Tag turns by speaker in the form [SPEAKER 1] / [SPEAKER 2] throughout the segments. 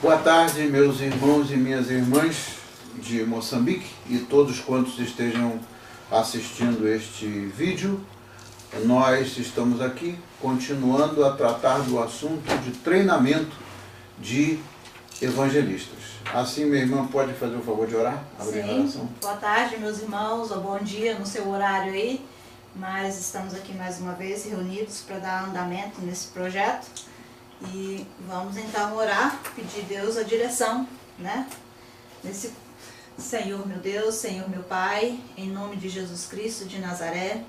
[SPEAKER 1] Boa tarde, meus irmãos e minhas irmãs de Moçambique e todos quantos estejam assistindo este vídeo. Nós estamos aqui continuando a tratar do assunto de treinamento de evangelistas. Assim, minha irmã, pode fazer o favor de orar?
[SPEAKER 2] Abrir a oração. Boa tarde, meus irmãos, ou bom dia no seu horário aí. Mas estamos aqui mais uma vez reunidos para dar andamento nesse projeto. E vamos então orar, pedir a Deus a direção, né? Nesse Senhor meu Deus, Senhor meu Pai, em nome de Jesus Cristo de Nazaré,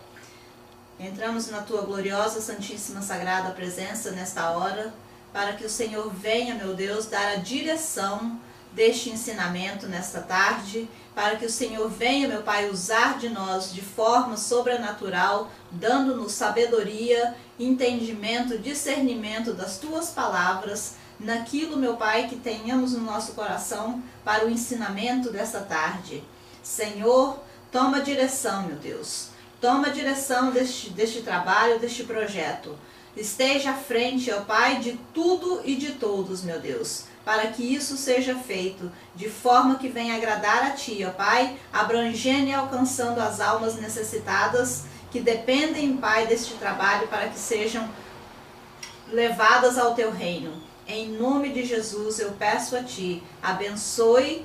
[SPEAKER 2] entramos na Tua gloriosa, santíssima, sagrada presença nesta hora, para que o Senhor venha, meu Deus, dar a direção deste ensinamento nesta tarde, para que o Senhor venha, meu Pai, usar de nós de forma sobrenatural, dando-nos sabedoria, entendimento, discernimento das Tuas palavras, naquilo, meu Pai, que tenhamos no nosso coração para o ensinamento desta tarde. Senhor, toma direção, meu Deus. Toma direção deste trabalho, deste projeto. Esteja à frente, ó Pai, de tudo e de todos, meu Deus, para que isso seja feito de forma que venha agradar a Ti, ó Pai, abrangendo e alcançando as almas necessitadas que dependem, Pai, deste trabalho para que sejam levadas ao Teu reino. Em nome de Jesus eu peço a Ti, abençoe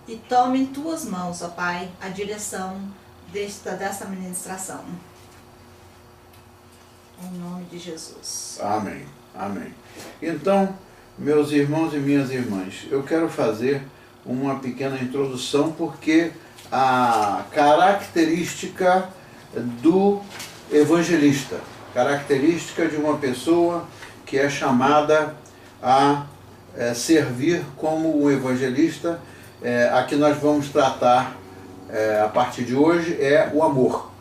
[SPEAKER 2] e tome em Tuas mãos, ó Pai, a direção dessa ministração. Em nome de Jesus.
[SPEAKER 1] Amém. Amém. Então, meus irmãos e minhas irmãs, eu quero fazer uma pequena introdução porque a característica do evangelista, característica de uma pessoa que é chamada a servir como um evangelista, a que nós vamos tratar a partir de hoje é o amor.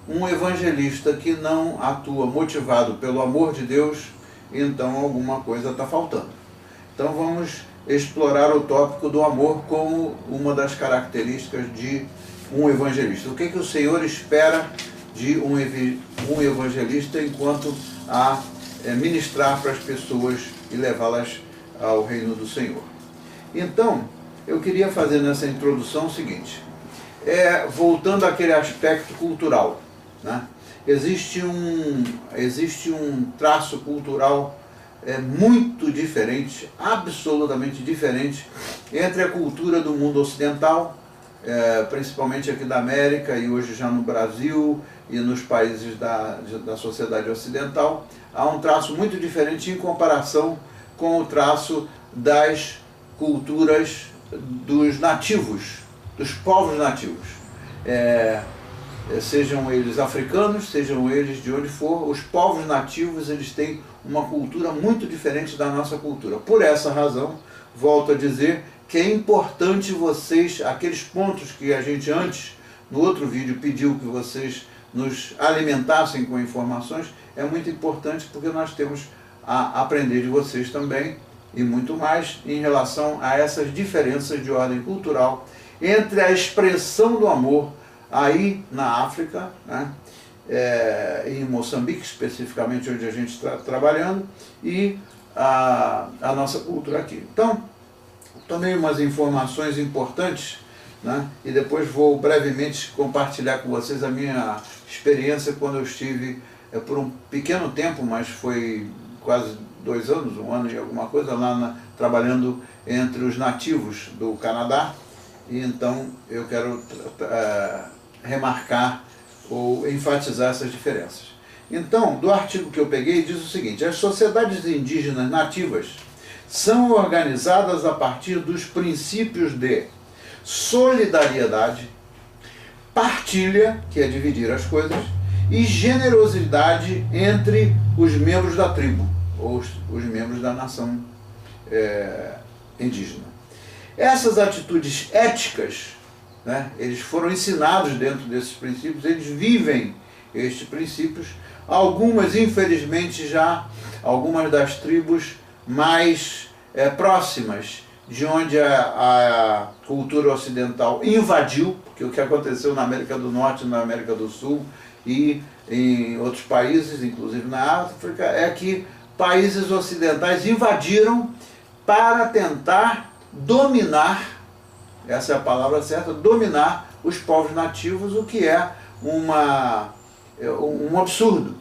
[SPEAKER 1] Um evangelista que não atua motivado pelo amor de Deus, então alguma coisa está faltando. Então vamos explorar o tópico do amor como uma das características de um evangelista. O que o Senhor espera de um evangelista enquanto a ministrar para as pessoas e levá-las ao reino do Senhor. Então, eu queria fazer nessa introdução o seguinte, voltando àquele aspecto cultural, né? Existe um traço cultural muito diferente, absolutamente diferente, entre a cultura do mundo ocidental, principalmente aqui da América e hoje já no Brasil e nos países da sociedade ocidental. Há um traço muito diferente em comparação com o traço das culturas dos nativos, dos povos nativos. Sejam eles africanos, sejam eles de onde for, os povos nativos eles têm uma cultura muito diferente da nossa cultura. Por essa razão, volto a dizer que é importante vocês, aqueles pontos que a gente antes, no outro vídeo, pediu que vocês nos alimentassem com informações, é muito importante porque nós temos a aprender de vocês também e muito mais em relação a essas diferenças de ordem cultural entre a expressão do amor aí na África, né, em Moçambique, especificamente onde a gente está trabalhando, e a nossa cultura aqui. Então, tomei umas informações importantes, né, e depois vou brevemente compartilhar com vocês a minha experiência quando eu estive, por um pequeno tempo, mas foi quase 2 anos, 1 ano e alguma coisa, lá trabalhando entre os nativos do Canadá, e então eu quero remarcar ou enfatizar essas diferenças. Então, do artigo que eu peguei, diz o seguinte: as sociedades indígenas nativas são organizadas a partir dos princípios de solidariedade, partilha, que é dividir as coisas, e generosidade entre os membros da tribo, ou os membros da nação indígena. Essas atitudes éticas, né, eles foram ensinados dentro desses princípios, eles vivem estes princípios. Algumas, infelizmente, já, algumas das tribos mais próximas de onde a cultura ocidental invadiu, porque o que aconteceu na América do Norte, na América do Sul e em outros países, inclusive na África, é que países ocidentais invadiram para tentar dominar, essa é a palavra certa, dominar os povos nativos, o que é um absurdo,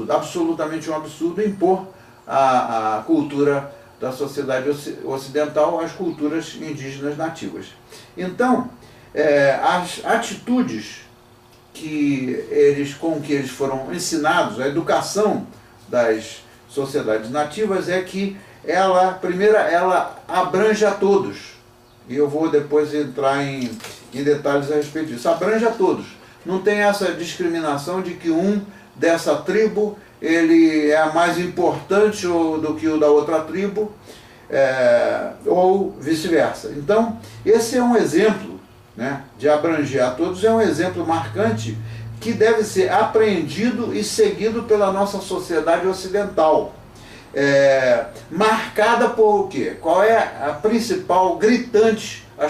[SPEAKER 1] absolutamente um absurdo, impor a cultura da sociedade ocidental às culturas indígenas nativas. Então, as atitudes com que eles foram ensinados, a educação das sociedades nativas é que ela abrange a todos. E eu vou depois entrar em detalhes a respeito disso. Abrange a todos. Não tem essa discriminação de que um dessa tribo ele é mais importante do que o da outra tribo, ou vice-versa. Então, esse é um exemplo, né, de abranger a todos, é um exemplo marcante que deve ser apreendido e seguido pela nossa sociedade ocidental. Marcada por o quê? Qual é as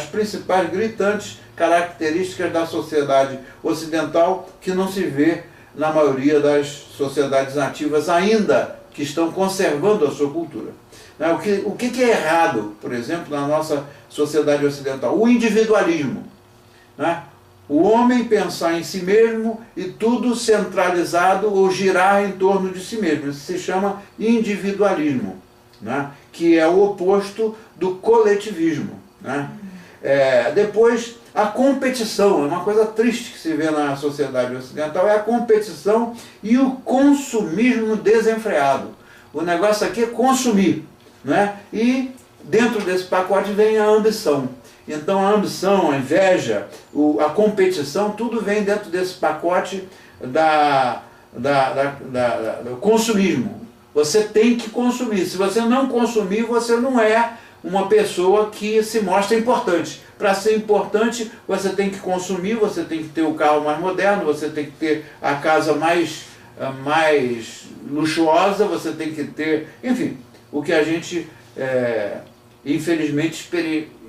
[SPEAKER 1] principais gritantes características da sociedade ocidental que não se vê na maioria das sociedades nativas ainda, que estão conservando a sua cultura. O que é errado, por exemplo, na nossa sociedade ocidental? O individualismo, né? O homem pensar em si mesmo e tudo centralizado ou girar em torno de si mesmo. Isso se chama individualismo, né? Que é o oposto do coletivismo, né? Depois, a competição, é uma coisa triste que se vê na sociedade ocidental, é a competição e o consumismo desenfreado. O negócio aqui é consumir, né? E dentro desse pacote vem a ambição. Então a ambição, a inveja, a competição, tudo vem dentro desse pacote do consumismo. Você tem que consumir. Se você não consumir, você não é uma pessoa que se mostra importante. Para ser importante, você tem que consumir, você tem que ter o carro mais moderno, você tem que ter a casa mais luxuosa, você tem que ter, enfim, o que a gente infelizmente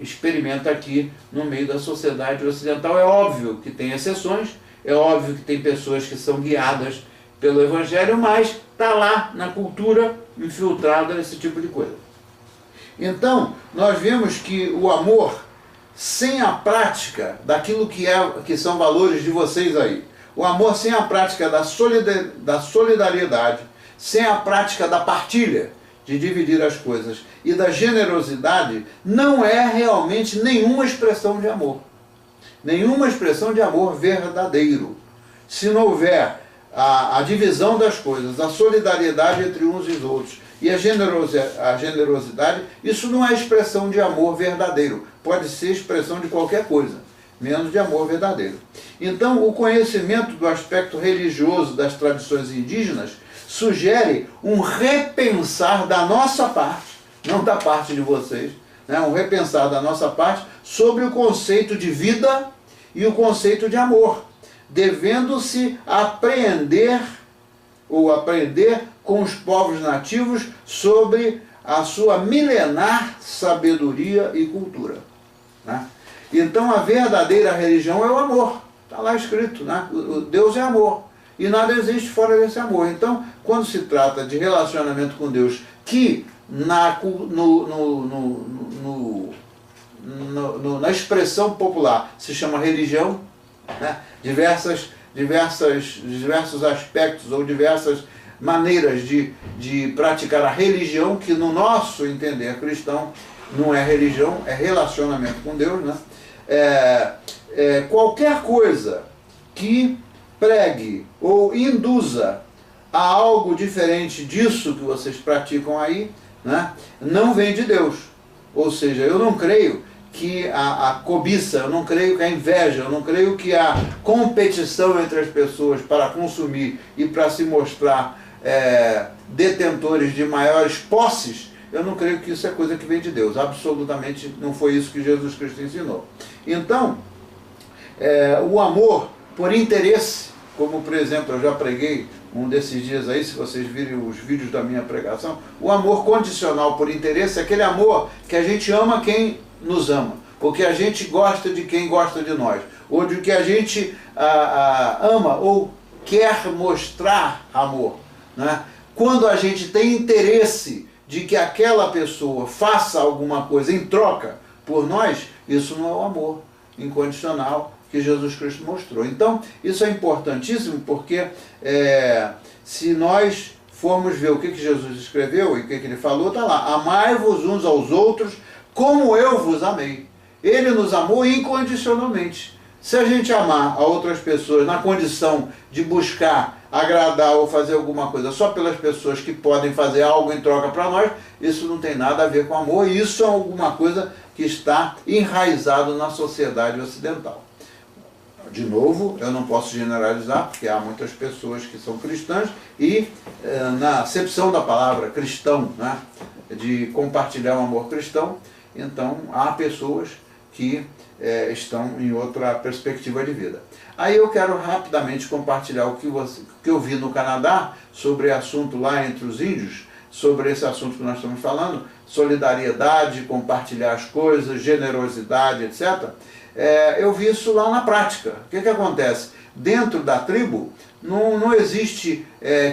[SPEAKER 1] experimenta aqui no meio da sociedade ocidental. É óbvio que tem exceções, é óbvio que tem pessoas que são guiadas pelo Evangelho, mas está lá na cultura infiltrada esse tipo de coisa. Então, nós vemos que o amor, sem a prática daquilo que são valores de vocês aí, o amor sem a prática da solidariedade, sem a prática da partilha, de dividir as coisas, e da generosidade, não é realmente nenhuma expressão de amor. Nenhuma expressão de amor verdadeiro. Se não houver a divisão das coisas, a solidariedade entre uns e os outros, e a generosidade, isso não é expressão de amor verdadeiro. Pode ser expressão de qualquer coisa, menos de amor verdadeiro. Então, o conhecimento do aspecto religioso das tradições indígenas sugere um repensar da nossa parte, não da parte de vocês, né? Um repensar da nossa parte sobre o conceito de vida e o conceito de amor, devendo-se aprender com os povos nativos sobre a sua milenar sabedoria e cultura, né? Então a verdadeira religião é o amor, está lá escrito, né? Deus é amor. E nada existe fora desse amor. Então, quando se trata de relacionamento com Deus, que na expressão popular se chama religião, né? Diversos aspectos ou diversas maneiras de praticar a religião, que no nosso entender cristão não é religião, é relacionamento com Deus, né? Qualquer coisa que pregue ou induza a algo diferente disso que vocês praticam aí, né, não vem de Deus. Ou seja, eu não creio que a cobiça, eu não creio que a inveja, eu não creio que a competição entre as pessoas para consumir e para se mostrar detentores de maiores posses, eu não creio que isso é coisa que vem de Deus. Absolutamente não foi isso que Jesus Cristo ensinou. Então, o amor por interesse, como por exemplo eu já preguei um desses dias aí, se vocês virem os vídeos da minha pregação, o amor condicional por interesse é aquele amor que a gente ama quem nos ama, porque a gente gosta de quem gosta de nós, ou de que a gente ama ou quer mostrar amor, né? Quando a gente tem interesse de que aquela pessoa faça alguma coisa em troca por nós, isso não é o amor incondicional que Jesus Cristo mostrou. Então, isso é importantíssimo porque se nós formos ver o que Jesus escreveu e o que ele falou, está lá: amai-vos uns aos outros como eu vos amei. Ele nos amou incondicionalmente. Se a gente amar a outras pessoas na condição de buscar agradar ou fazer alguma coisa só pelas pessoas que podem fazer algo em troca para nós, isso não tem nada a ver com amor, e isso é alguma coisa que está enraizado na sociedade ocidental. De novo, eu não posso generalizar, porque há muitas pessoas que são cristãs e, na acepção da palavra cristão, né, de compartilhar o amor cristão, então há pessoas que estão em outra perspectiva de vida. Aí eu quero rapidamente compartilhar o que eu vi no Canadá sobre assunto lá entre os índios, sobre esse assunto que nós estamos falando, solidariedade, compartilhar as coisas, generosidade, etc. Eu vi isso lá na prática. O que acontece? Dentro da tribo, não existe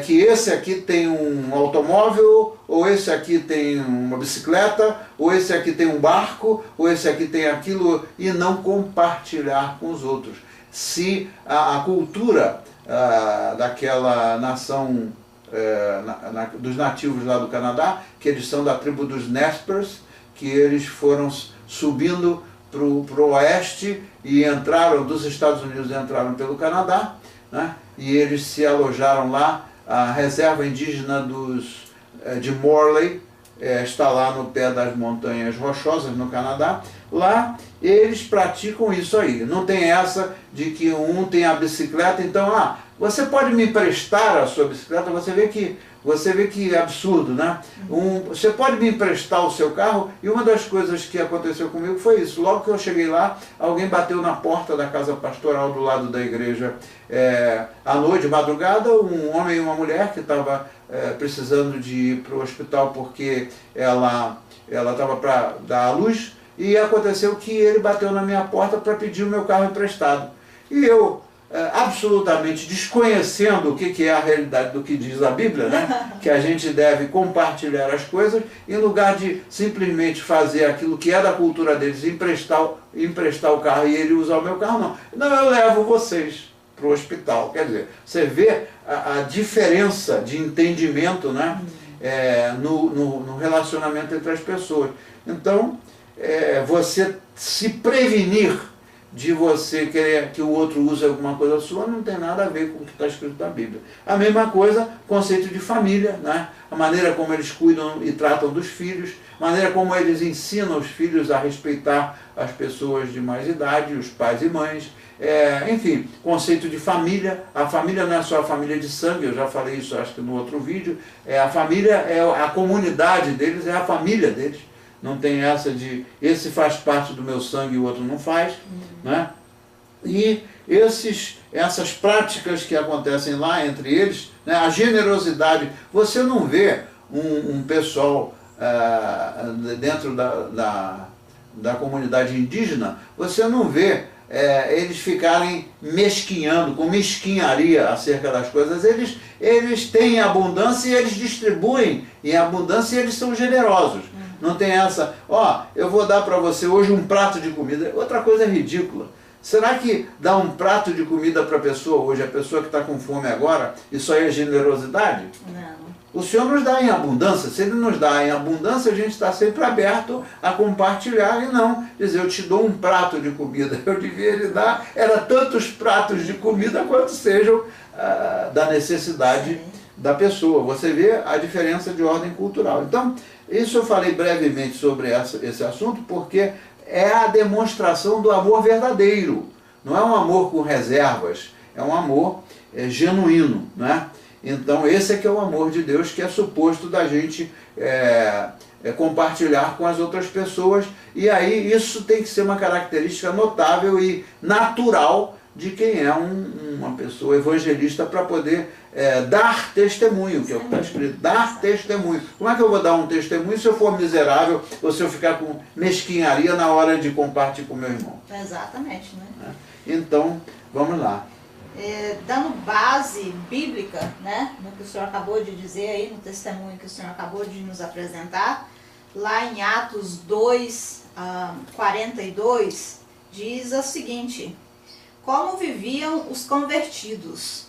[SPEAKER 1] que esse aqui tem um automóvel, ou esse aqui tem uma bicicleta, ou esse aqui tem um barco, ou esse aqui tem aquilo, e não compartilhar com os outros. Se a cultura daquela nação, dos nativos lá do Canadá, que eles são da tribo dos Nez que eles foram subindo para o oeste e entraram dos Estados Unidos, entraram pelo Canadá, né? E eles se alojaram lá. A reserva indígena de Morley está lá no pé das Montanhas Rochosas, no Canadá. Lá eles praticam isso aí. Não tem essa de que um tem a bicicleta, então, você pode me emprestar a sua bicicleta? Você vê que é absurdo, né? Você pode me emprestar o seu carro? E uma das coisas que aconteceu comigo foi isso. Logo que eu cheguei lá, alguém bateu na porta da casa pastoral do lado da igreja à noite, de madrugada, um homem e uma mulher que estava precisando de ir para o hospital porque ela estava para dar à luz, e aconteceu que ele bateu na minha porta para pedir o meu carro emprestado. E eu, absolutamente desconhecendo o que é a realidade do que diz a Bíblia, né? Que a gente deve compartilhar as coisas, em lugar de simplesmente fazer aquilo que é da cultura deles, emprestar o carro e ele usar o meu carro, não, eu levo vocês para o hospital. Quer dizer, você vê a diferença de entendimento, né? No relacionamento entre as pessoas. Então, você se prevenir de você querer que o outro use alguma coisa sua, não tem nada a ver com o que está escrito na Bíblia. A mesma coisa, conceito de família, né? A maneira como eles cuidam e tratam dos filhos, a maneira como eles ensinam os filhos a respeitar as pessoas de mais idade, os pais e mães, enfim, conceito de família. A família não é só a família de sangue, eu já falei isso acho que no outro vídeo, a família a comunidade deles, é a família deles. Não tem essa de esse faz parte do meu sangue e o outro não faz, né? E essas práticas que acontecem lá entre eles, né? A generosidade, você não vê um pessoal dentro da comunidade indígena, você não vê eles ficarem mesquinhando, com mesquinharia acerca das coisas. Eles têm abundância e eles distribuem em abundância e eles são generosos. Não tem essa, eu vou dar para você hoje um prato de comida. Outra coisa ridícula. Será que dar um prato de comida para a pessoa hoje, a pessoa que está com fome agora, isso aí é generosidade?
[SPEAKER 2] Não.
[SPEAKER 1] O Senhor nos dá em abundância. Se Ele nos dá em abundância, a gente está sempre aberto a compartilhar e não dizer, eu te dou um prato de comida. Eu devia lhe dar, tantos pratos de comida quanto sejam da necessidade da pessoa. Você vê a diferença de ordem cultural. Então, isso eu falei brevemente sobre esse assunto, porque é a demonstração do amor verdadeiro. Não é um amor com reservas, é um amor genuíno, né? Então esse é que é o amor de Deus, que é suposto da gente compartilhar com as outras pessoas. E aí isso tem que ser uma característica notável e natural de quem é uma pessoa evangelista, para poder dar testemunho, que é o que está escrito, dar testemunho. Como é que eu vou dar um testemunho se eu for miserável ou se eu ficar com mesquinharia na hora de compartilhar com meu irmão?
[SPEAKER 2] Exatamente, né?
[SPEAKER 1] Então, vamos lá.
[SPEAKER 2] dando base bíblica, né, no que o senhor acabou de dizer aí, no testemunho que o senhor acabou de nos apresentar, lá em Atos 2, 42, diz o seguinte: como viviam os convertidos,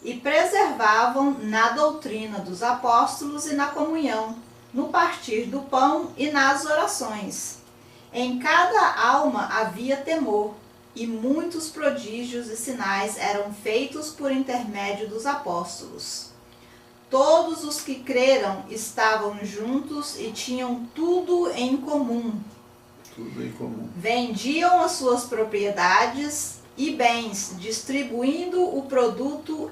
[SPEAKER 2] e preservavam na doutrina dos apóstolos e na comunhão, no partir do pão e nas orações. Em cada alma havia temor, e muitos prodígios e sinais eram feitos por intermédio dos apóstolos. Todos os que creram estavam juntos e tinham tudo em comum.
[SPEAKER 1] Tudo em comum.
[SPEAKER 2] Vendiam as suas propriedades e bens, distribuindo o produto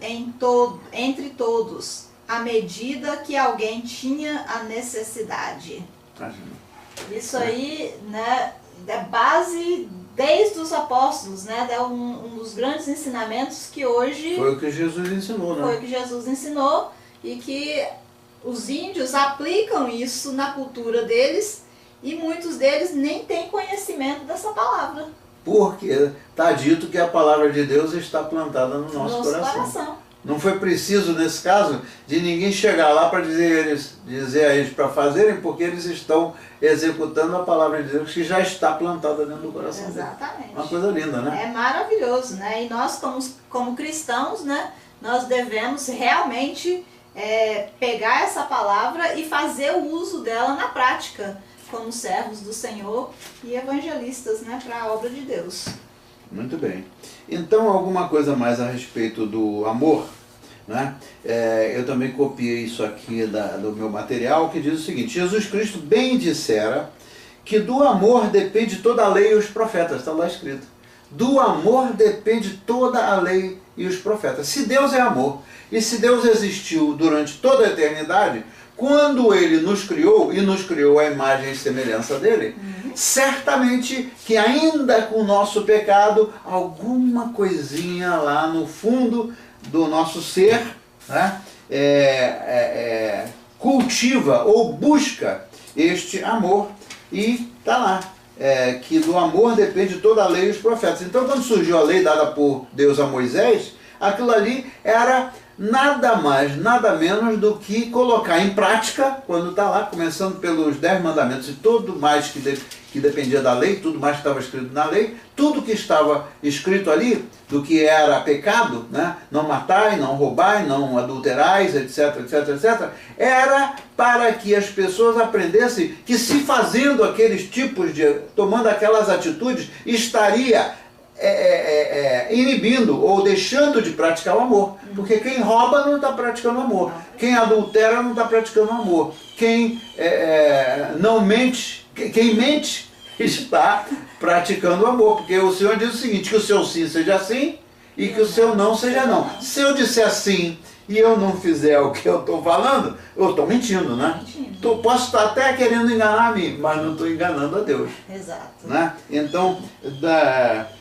[SPEAKER 2] entre todos, à medida que alguém tinha a necessidade. Isso aí, né, é base desde os apóstolos, né, é um dos grandes ensinamentos que hoje...
[SPEAKER 1] Foi o que Jesus ensinou, né?
[SPEAKER 2] Foi o que Jesus ensinou e que os índios aplicam isso na cultura deles e muitos deles nem têm conhecimento dessa palavra.
[SPEAKER 1] Porque está dito que a palavra de Deus está plantada no nosso coração. Não foi preciso, nesse caso, de ninguém chegar lá para dizer a eles para fazerem, porque eles estão executando a palavra de Deus que já está plantada dentro do coração deles.
[SPEAKER 2] Exatamente.
[SPEAKER 1] Uma coisa linda, né?
[SPEAKER 2] É maravilhoso, né? E nós, como cristãos, né, nós devemos realmente pegar essa palavra e fazer o uso dela na prática, como servos do Senhor e evangelistas, né, para a obra de Deus.
[SPEAKER 1] Muito bem. Então, alguma coisa mais a respeito do amor, né? Eu também copiei isso aqui do meu material, que diz o seguinte: Jesus Cristo bem dissera que do amor depende toda a lei e os profetas. Está lá escrito. Do amor depende toda a lei e os profetas. Se Deus é amor, e se Deus existiu durante toda a eternidade, quando Ele nos criou, e nos criou a imagem e semelhança dEle, certamente que ainda com o nosso pecado, alguma coisinha lá no fundo do nosso ser, né, cultiva ou busca este amor, e está lá, que do amor depende toda a lei e os profetas. Então, quando surgiu a lei dada por Deus a Moisés, aquilo ali era nada mais, nada menos do que colocar em prática, quando está lá, começando pelos 10 mandamentos e tudo mais que dependia da lei, tudo mais que estava escrito na lei, tudo que estava escrito ali, do que era pecado, né? Não matai, não roubai, não adulterais, etc, etc, etc, era para que as pessoas aprendessem que se fazendo aqueles tipos tomando aquelas atitudes, estaria inibindo ou deixando de praticar o amor. Porque quem rouba não está praticando amor. Quem adultera não está praticando amor. Quem não mente, quem mente está praticando o amor. Porque o Senhor diz o seguinte: que o seu sim seja sim e que o seu não seja não. Se eu disser sim e eu não fizer o que eu estou falando, eu estou mentindo, né? Posso estar até querendo enganar a mim, mas não estou enganando a Deus.
[SPEAKER 2] Exato.
[SPEAKER 1] Né? Então,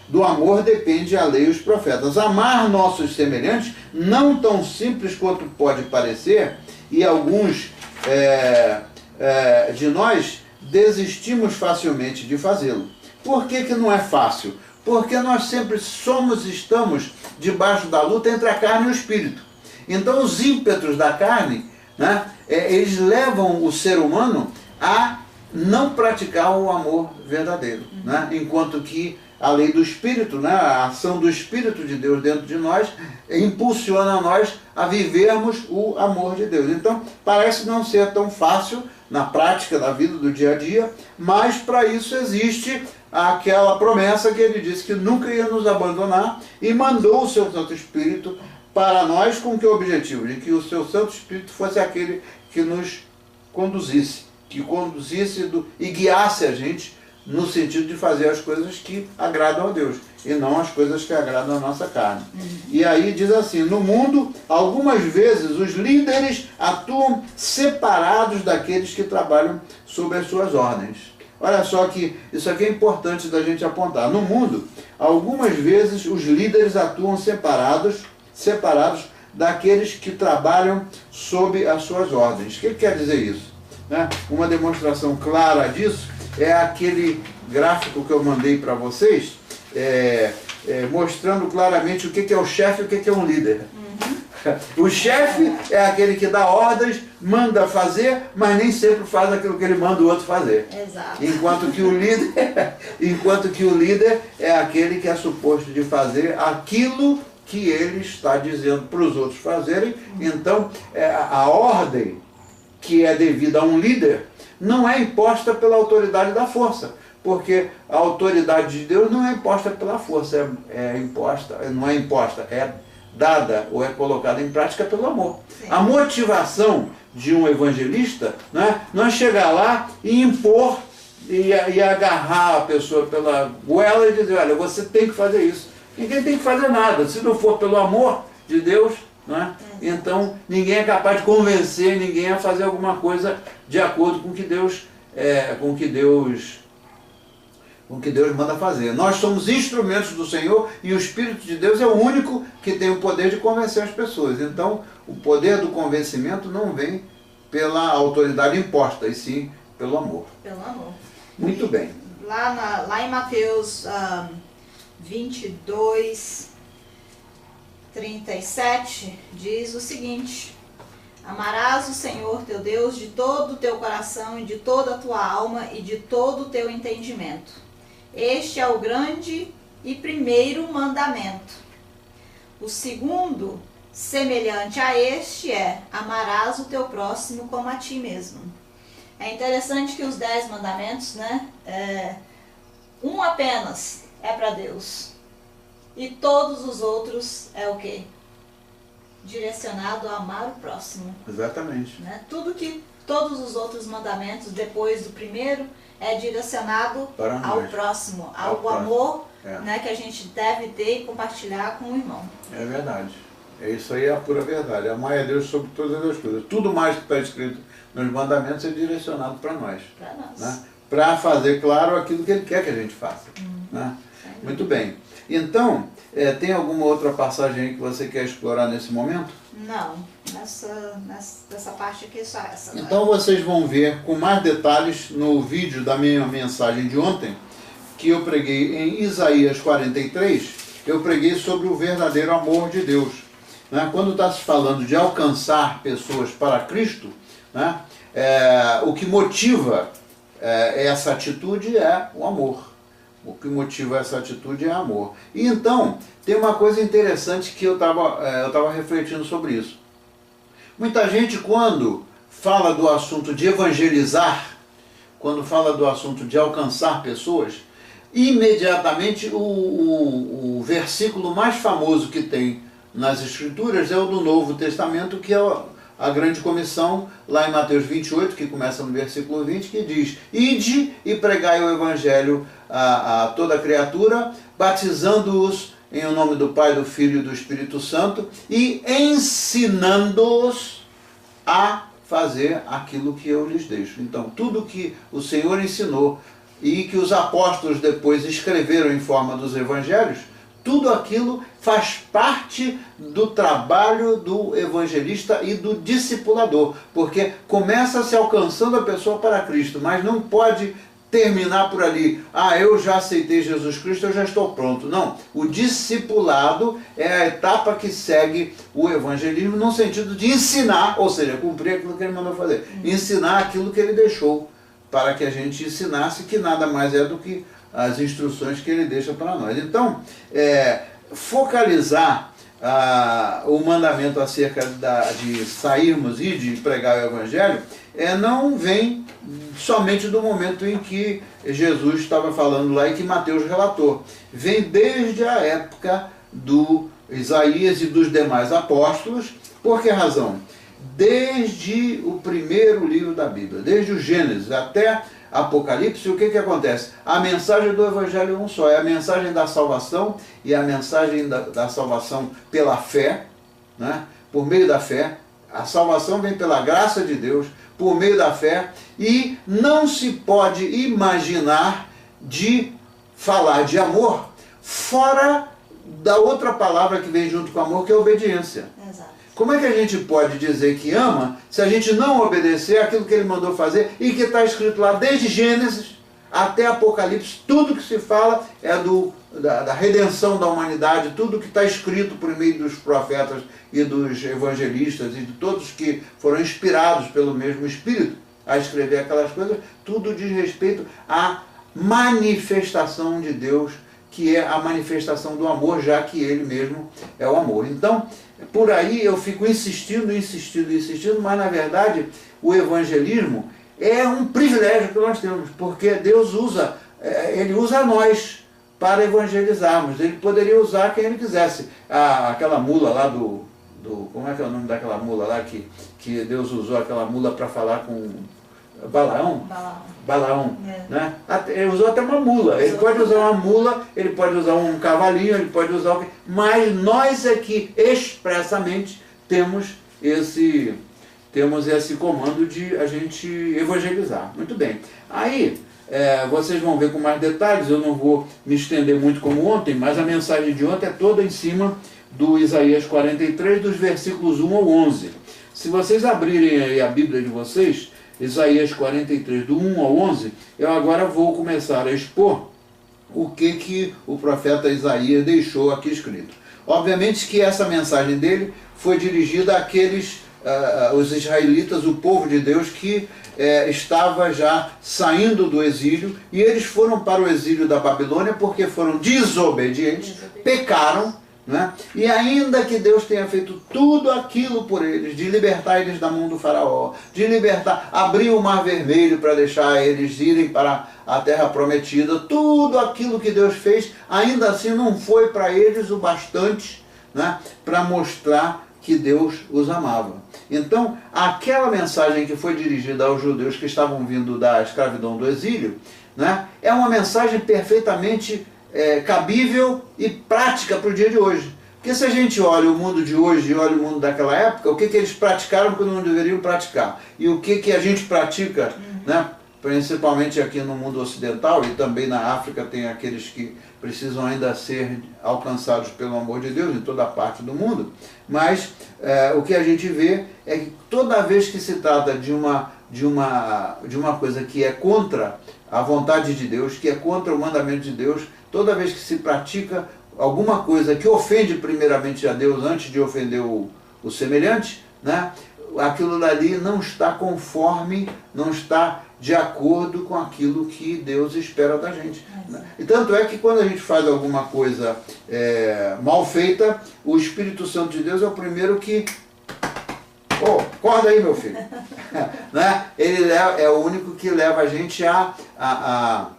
[SPEAKER 1] do amor depende a lei e os profetas. Amar nossos semelhantes, não tão simples quanto pode parecer, e alguns de nós desistimos facilmente de fazê-lo. Por que não é fácil? Porque nós sempre estamos debaixo da luta entre a carne e o espírito. Então os ímpetos da carne, né, eles levam o ser humano a não praticar o amor verdadeiro, né? Enquanto que a lei do Espírito, né, a ação do Espírito de Deus dentro de nós, impulsiona nós a vivermos o amor de Deus. Então parece não ser tão fácil na prática da vida do dia a dia, mas para isso existe aquela promessa que Ele disse que nunca ia nos abandonar e mandou o seu Santo Espírito para nós com que objetivo? De que o seu Santo Espírito fosse aquele que nos conduzisse, e guiasse a gente no sentido de fazer as coisas que agradam a Deus e não as coisas que agradam a nossa carne. E aí diz assim: no mundo, algumas vezes os líderes atuam separados daqueles que trabalham sob as suas ordens. Olha só que isso aqui é importante da gente apontar. No mundo, algumas vezes os líderes atuam separados daqueles que trabalham sob as suas ordens. O que quer dizer isso? Né? Uma demonstração clara disso é aquele gráfico que eu mandei para vocês, mostrando claramente o que é o chefe e o que é um líder. O chefe é aquele que dá ordens, manda fazer, mas nem sempre faz aquilo que ele manda o outro fazer.
[SPEAKER 2] Exato.
[SPEAKER 1] Enquanto que o líder é aquele que é suposto de fazer aquilo que ele está dizendo para os outros fazerem. Então, a ordem que é devida a um líder não é imposta pela autoridade da força, porque a autoridade de Deus não é imposta pela força, não é imposta, é dada ou é colocada em prática pelo amor. Sim. A motivação de um evangelista não é chegar lá e impor e agarrar a pessoa pela goela e dizer, olha, você tem que fazer isso. Ninguém tem que fazer nada, se não for pelo amor de Deus, então ninguém é capaz de convencer ninguém a fazer alguma coisa de acordo com o que Deus manda fazer. Nós somos instrumentos do Senhor e o Espírito de Deus é o único que tem o poder de convencer as pessoas. Então, o poder do convencimento não vem pela autoridade imposta, e sim pelo amor.
[SPEAKER 2] Pelo amor.
[SPEAKER 1] Muito bem.
[SPEAKER 2] Lá em Mateus 22, 37, diz o seguinte: amarás o Senhor teu Deus de todo o teu coração e de toda a tua alma e de todo o teu entendimento. Este é o grande e primeiro mandamento. O segundo, semelhante a este, é: amarás o teu próximo como a ti mesmo. É interessante que os 10 mandamentos, um apenas é para Deus. E todos os outros é o quê? Direcionado a amar o próximo.
[SPEAKER 1] Exatamente.
[SPEAKER 2] Todos os outros mandamentos, depois do primeiro, é direcionado ao próximo, ao amor que a gente deve ter e compartilhar com o irmão.
[SPEAKER 1] É verdade. Isso aí é a pura verdade. Amar a Deus sobre todas as coisas. Tudo mais que está escrito nos mandamentos é direcionado para nós.
[SPEAKER 2] Para nós.
[SPEAKER 1] Para fazer claro aquilo que Ele quer que a gente faça. Muito bem. Então, tem alguma outra passagem aí que você quer explorar nesse momento?
[SPEAKER 2] Não, nessa parte aqui só essa.
[SPEAKER 1] Então vocês vão ver com mais detalhes no vídeo da minha mensagem de ontem, que eu preguei em Isaías 43, eu preguei sobre o verdadeiro amor de Deus. Quando está se falando de alcançar pessoas para Cristo, o que motiva essa atitude é o amor. O que motiva essa atitude é amor. E então, tem uma coisa interessante que eu estava refletindo sobre isso. Muita gente, quando fala do assunto de evangelizar, quando fala do assunto de alcançar pessoas, imediatamente o versículo mais famoso que tem nas Escrituras é o do Novo Testamento, que é a grande comissão, lá em Mateus 28, que começa no versículo 20, que diz: ide e pregai o evangelho a toda criatura, batizando-os em o nome do Pai, do Filho e do Espírito Santo, e ensinando-os a fazer aquilo que eu lhes deixo. Então, tudo que o Senhor ensinou e que os apóstolos depois escreveram em forma dos evangelhos, tudo aquilo faz parte do trabalho do evangelista e do discipulador, porque começa se alcançando a pessoa para Cristo, mas não pode terminar por ali. Eu já aceitei Jesus Cristo, eu já estou pronto. Não, o discipulado é a etapa que segue o evangelismo no sentido de ensinar, ou seja, cumprir aquilo que ele mandou fazer, ensinar aquilo que ele deixou para que a gente ensinasse, que nada mais é do que as instruções que ele deixa para nós. Então, focalizar o mandamento acerca de sairmos e de pregar o Evangelho não vem somente do momento em que Jesus estava falando lá e que Mateus relatou. Vem desde a época do Isaías e dos demais apóstolos. Por que razão? Desde o primeiro livro da Bíblia, desde o Gênesis até Apocalipse, o que acontece? A mensagem do Evangelho é um só, é a mensagem da salvação, e a mensagem da salvação pela fé, por meio da fé. A salvação vem pela graça de Deus, por meio da fé, e não se pode imaginar de falar de amor fora da outra palavra que vem junto com amor, que é obediência.
[SPEAKER 2] Exato.
[SPEAKER 1] Como é que a gente pode dizer que ama se a gente não obedecer aquilo que ele mandou fazer e que está escrito lá desde Gênesis até Apocalipse, tudo que se fala é da redenção da humanidade, tudo que está escrito por meio dos profetas e dos evangelistas e de todos que foram inspirados pelo mesmo Espírito a escrever aquelas coisas, tudo diz respeito à manifestação de Deus, que é a manifestação do amor, já que Ele mesmo é o amor. Então, por aí eu fico insistindo, mas na verdade o evangelismo é um privilégio que nós temos, porque Deus Ele usa nós para evangelizarmos. Ele poderia usar quem Ele quisesse. Aquela mula lá como é que é o nome daquela mula lá que Deus usou aquela mula para falar com Balaão? Balaão. Né? Ele usou até uma mula. Ele pode usar uma mula, ele pode usar um cavalinho, ele pode usar mas nós aqui expressamente temos esse comando de a gente evangelizar. Muito bem. Aí, vocês vão ver com mais detalhes, eu não vou me estender muito como ontem, mas a mensagem de ontem é toda em cima do Isaías 43, dos versículos 1 ao 11. Se vocês abrirem aí a Bíblia de vocês, Isaías 43, do 1 ao 11, eu agora vou começar a expor o que o profeta Isaías deixou aqui escrito. Obviamente que essa mensagem dele foi dirigida àqueles os israelitas, o povo de Deus que estava já saindo do exílio, e eles foram para o exílio da Babilônia porque foram desobedientes, pecaram, né? E ainda que Deus tenha feito tudo aquilo por eles, de libertar eles da mão do faraó, de abrir o mar vermelho para deixar eles irem para a terra prometida, tudo aquilo que Deus fez, ainda assim não foi para eles o bastante, né, para mostrar que Deus os amava. Então, aquela mensagem que foi dirigida aos judeus que estavam vindo da escravidão do exílio, né, é uma mensagem perfeitamente cabível e prática para o dia de hoje. Porque se a gente olha o mundo de hoje e olha o mundo daquela época, o que eles praticaram quando não deveriam praticar? E o que a gente pratica, né, principalmente aqui no mundo ocidental, e também na África tem aqueles que precisam ainda ser alcançados pelo amor de Deus em toda a parte do mundo, mas o que a gente vê é que toda vez que se trata de uma coisa que é contra a vontade de Deus, que é contra o mandamento de Deus, toda vez que se pratica alguma coisa que ofende primeiramente a Deus antes de ofender o semelhante, né, aquilo dali não está conforme, não está de acordo com aquilo que Deus espera da gente. E tanto é que quando a gente faz alguma coisa mal feita, o Espírito Santo de Deus é o primeiro que... acorda aí, meu filho. Né? Ele é o único que leva a gente a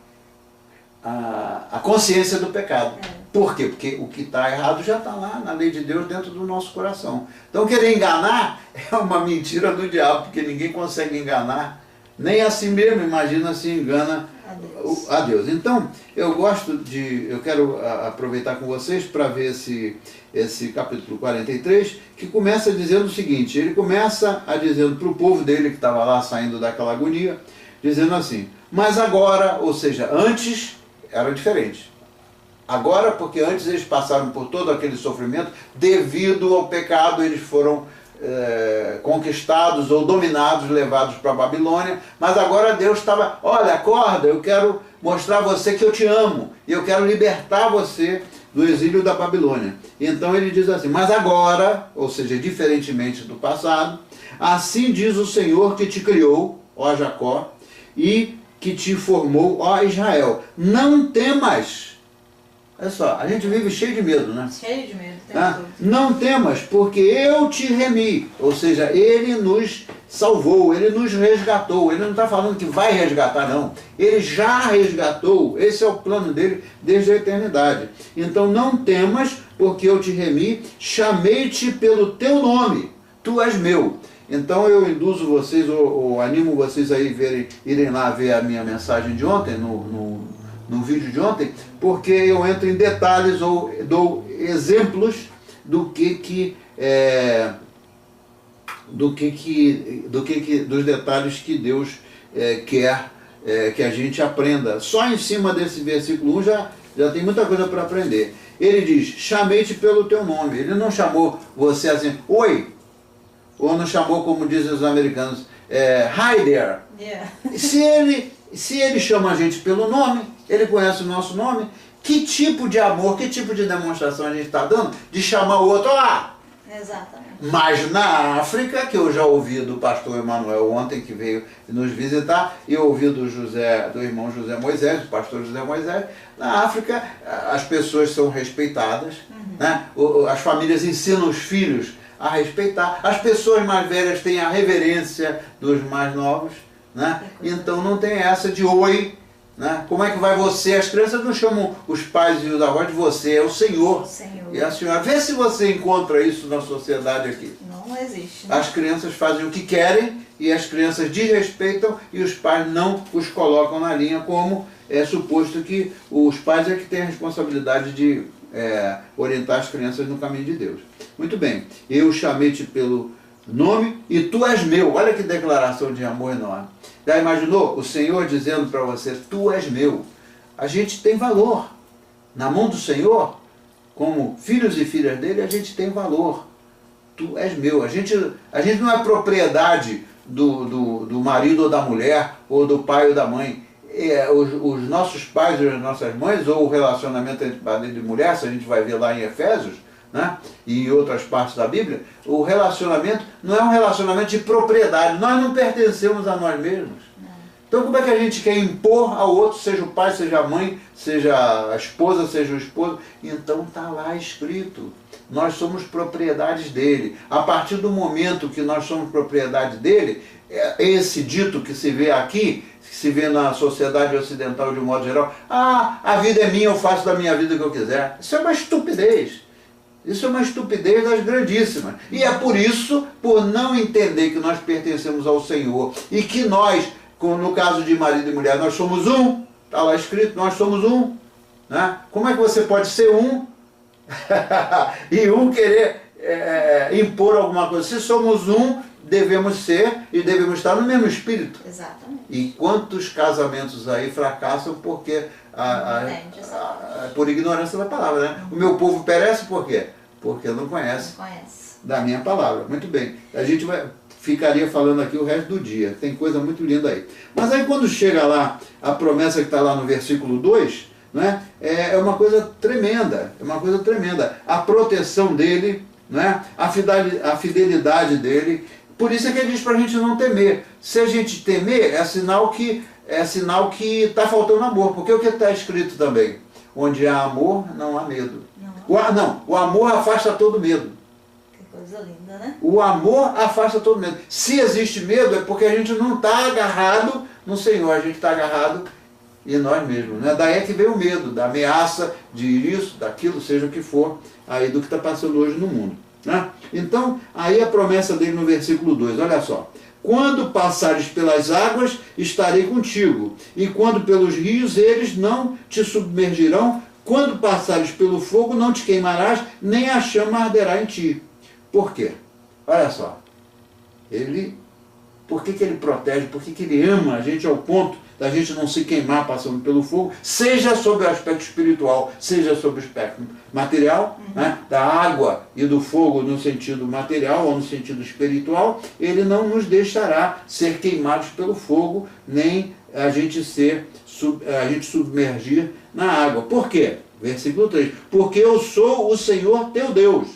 [SPEAKER 1] consciência do pecado. Por quê? Porque o que está errado já está lá na lei de Deus dentro do nosso coração. Então querer enganar é uma mentira do diabo, porque ninguém consegue enganar nem a si mesmo, imagina se engana a Deus. Então eu quero aproveitar com vocês para ver esse capítulo 43, que começa dizendo o seguinte: ele começa dizendo para o povo dele que estava lá saindo daquela agonia, dizendo assim: mas agora, ou seja, antes era diferente. Agora, porque antes eles passaram por todo aquele sofrimento, devido ao pecado eles foram conquistados ou dominados, levados para a Babilônia, mas agora Deus estava, olha, acorda, eu quero mostrar a você que eu te amo, e eu quero libertar você do exílio da Babilônia. Então ele diz assim: mas agora, ou seja, diferentemente do passado, assim diz o Senhor que te criou, ó Jacó, e que te formou, ó Israel, não temas. Olha só, a gente vive cheio de medo, né?
[SPEAKER 2] Cheio de medo.
[SPEAKER 1] Não temas, porque eu te remi. Ou seja, ele nos salvou, ele nos resgatou. Ele não está falando que vai resgatar, não. Ele já resgatou. Esse é o plano dele desde a eternidade. Então não temas, porque eu te remi, chamei-te pelo teu nome. Tu és meu. Então eu induzo vocês, ou animo vocês a irem lá ver a minha mensagem de ontem, no vídeo de ontem, porque eu entro em detalhes ou dou exemplos dos detalhes que Deus quer que a gente aprenda. Só em cima desse versículo 1 já tem muita coisa para aprender. Ele diz: chamei-te pelo teu nome. Ele não chamou você assim, oi, ou não chamou, como dizem os americanos, hi there.
[SPEAKER 2] Yeah.
[SPEAKER 1] Se ele Se ele chama a gente pelo nome, ele conhece o nosso nome, que tipo de amor, que tipo de demonstração a gente está dando de chamar o outro lá?
[SPEAKER 2] Exatamente.
[SPEAKER 1] Mas na África, que eu já ouvi do pastor Emanuel ontem, que veio nos visitar, e ouvi do irmão José Moisés, do pastor José Moisés, na África as pessoas são respeitadas, né? As famílias ensinam os filhos a respeitar, as pessoas mais velhas têm a reverência dos mais novos, né? Então não tem essa de oi, né? Como é que vai você? As crianças não chamam os pais e os avós de você, é o Senhor. E a senhora, vê se você encontra isso na sociedade aqui.
[SPEAKER 2] Não existe. Né?
[SPEAKER 1] As crianças fazem o que querem e as crianças desrespeitam e os pais não os colocam na linha, como é suposto que os pais é que têm a responsabilidade de orientar as crianças no caminho de Deus. Muito bem, eu chamei-te pelo nome e tu és meu. Olha que declaração de amor enorme. Já imaginou o Senhor dizendo para você, tu és meu? A gente tem valor. Na mão do Senhor, como filhos e filhas dele, a gente tem valor. Tu és meu. A gente não é propriedade do marido ou da mulher, ou do pai ou da mãe. Os nossos pais e as nossas mães, ou o relacionamento entre marido e mulher, se a gente vai ver lá em Efésios, né? E em outras partes da Bíblia, o relacionamento não é um relacionamento de propriedade, nós não pertencemos a nós mesmos. Então como é que a gente quer impor ao outro, seja o pai, seja a mãe, seja a esposa, seja o esposo? Então está lá escrito, nós somos propriedades dele. A partir do momento que nós somos propriedade dele, esse dito que se vê aqui, que se vê na sociedade ocidental de um modo geral, a vida é minha, eu faço da minha vida o que eu quiser. Isso é uma estupidez. Isso é uma estupidez das grandíssimas. E é por isso, por não entender que nós pertencemos ao Senhor e que nós, no caso de marido e mulher, nós somos um, está lá escrito, nós somos um. Né? Como é que você pode ser um e um querer impor alguma coisa? Se somos um, devemos ser e devemos estar no mesmo espírito.
[SPEAKER 2] Exatamente.
[SPEAKER 1] E quantos casamentos aí fracassam porque por ignorância da palavra, né? O meu povo perece por quê? Porque não conhece da minha palavra. Muito bem. A gente ficaria falando aqui o resto do dia. Tem coisa muito linda aí. Mas aí quando chega lá, a promessa que está lá no versículo 2, né? É uma coisa tremenda. É uma coisa tremenda. A proteção dele, né? A fidelidade dele. Por isso é que ele diz para a gente não temer. Se a gente temer, é sinal que está faltando amor. Porque o que está escrito também? Onde há amor, não há medo. O amor afasta todo medo.
[SPEAKER 2] Que coisa linda, né?
[SPEAKER 1] O amor afasta todo medo. Se existe medo, é porque a gente não está agarrado no Senhor, a gente está agarrado em nós mesmos. Né? Daí é que vem o medo, da ameaça, de isso, daquilo, seja o que for, aí do que está passando hoje no mundo. Né? Então, aí a promessa dele no versículo 2, olha só. Quando passares pelas águas, estarei contigo, e quando pelos rios, eles não te submergirão. Quando passares pelo fogo, não te queimarás, nem a chama arderá em ti. Por quê? Olha só. Por que ele protege? Por que ele ama a gente ao ponto da gente não se queimar passando pelo fogo, seja sob o aspecto espiritual, seja sob o aspecto material, né? Da água e do fogo no sentido material ou no sentido espiritual, ele não nos deixará ser queimados pelo fogo, nem a gente submergir na água. Por quê? Versículo 3. Porque eu sou o Senhor teu Deus,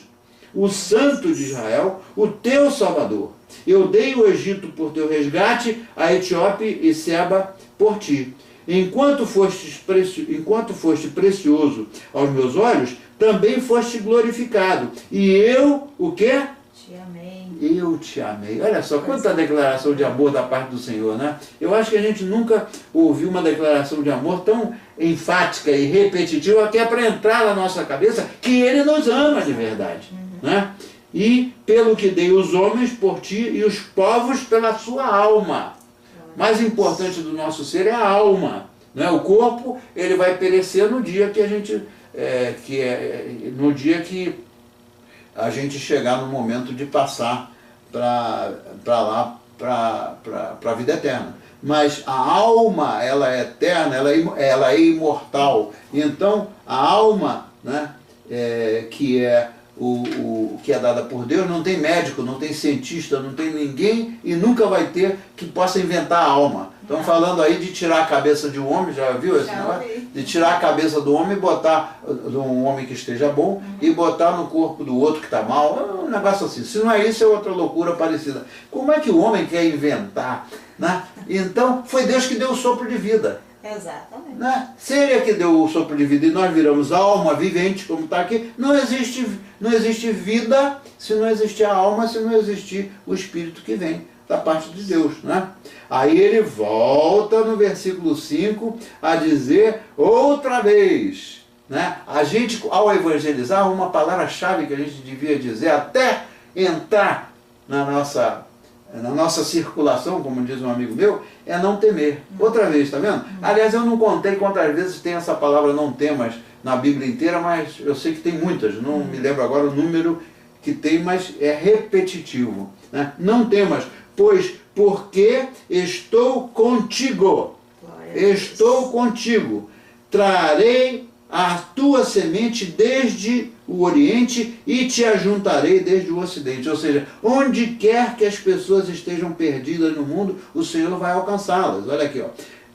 [SPEAKER 1] o Santo de Israel, o teu Salvador. Eu dei o Egito por teu resgate, a Etiópia e Seba por ti. Enquanto foste precioso aos meus olhos, também foste glorificado. E eu, o quê?
[SPEAKER 2] Te amei.
[SPEAKER 1] Eu te amei. Olha só, quanta declaração de amor da parte do Senhor, né? Eu acho que a gente nunca ouviu uma declaração de amor tão enfática e repetitiva que é para entrar na nossa cabeça que Ele nos ama de verdade. Né? E pelo que dei os homens por ti e os povos pela sua alma. Mais importante do nosso ser é a alma. Né? O corpo, ele vai perecer no dia que a gente no dia que a gente chegar no momento de passar para a vida eterna. Mas a alma, ela é eterna, ela é imortal. Então, a alma, né, que é que é dada por Deus, não tem médico, não tem cientista, não tem ninguém e nunca vai ter que possa inventar a alma. Estão falando aí de tirar a cabeça de um homem, já viu esse negócio? De tirar a cabeça do homem e botar, de um homem que esteja bom, e botar no corpo do outro que está mal. Um negócio assim. Se não é isso, é outra loucura parecida. Como é que o homem quer inventar? Né? Então, foi Deus que deu o sopro de vida.
[SPEAKER 2] Exatamente.
[SPEAKER 1] Né? Se ele é que deu o sopro de vida e nós viramos alma vivente, como está aqui, não existe vida se não existir a alma, se não existir o Espírito que vem da parte de Deus. Né? Aí ele volta no versículo 5 a dizer outra vez, né? A gente, ao evangelizar, uma palavra-chave que a gente devia dizer até entrar na nossa circulação, como diz um amigo meu, é não temer. Outra vez, está vendo? Aliás, eu não contei quantas vezes tem essa palavra não temas na Bíblia inteira, mas eu sei que tem muitas, não me lembro agora o número que tem, mas é repetitivo. Né? Não temas, pois porque estou contigo. Estou contigo. Trarei a tua semente desde o Oriente e te ajuntarei desde o Ocidente. Ou seja, onde quer que as pessoas estejam perdidas no mundo, o Senhor vai alcançá-las. Olha aqui, ó.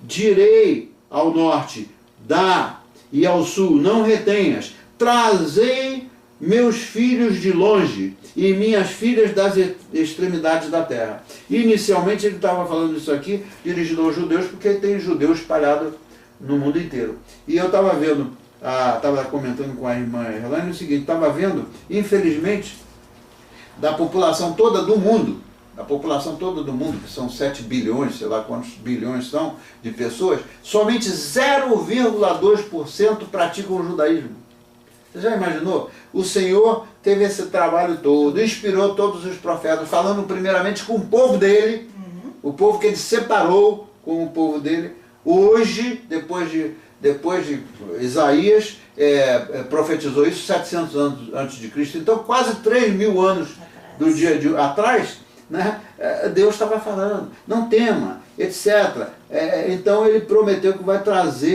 [SPEAKER 1] Direi ao norte, dá, e ao sul, não retenhas. Trazei meus filhos de longe e minhas filhas das extremidades da terra. Inicialmente ele estava falando isso aqui dirigido aos judeus, porque tem judeus espalhados no mundo inteiro. E eu estava vendo, estava comentando com a irmã Helene o seguinte, estava vendo, infelizmente, da população toda do mundo, que são 7 bilhões, sei lá quantos bilhões são de pessoas, somente 0,2% praticam o judaísmo. Você já imaginou? O Senhor teve esse trabalho todo, inspirou todos os profetas, falando primeiramente com o povo dele, o povo que ele separou com o povo dele. Hoje, depois de Isaías, profetizou isso 700 anos antes de Cristo, então quase 3.000 anos do dia de atrás, né? Deus estava falando, não tema, etc. Então ele prometeu que vai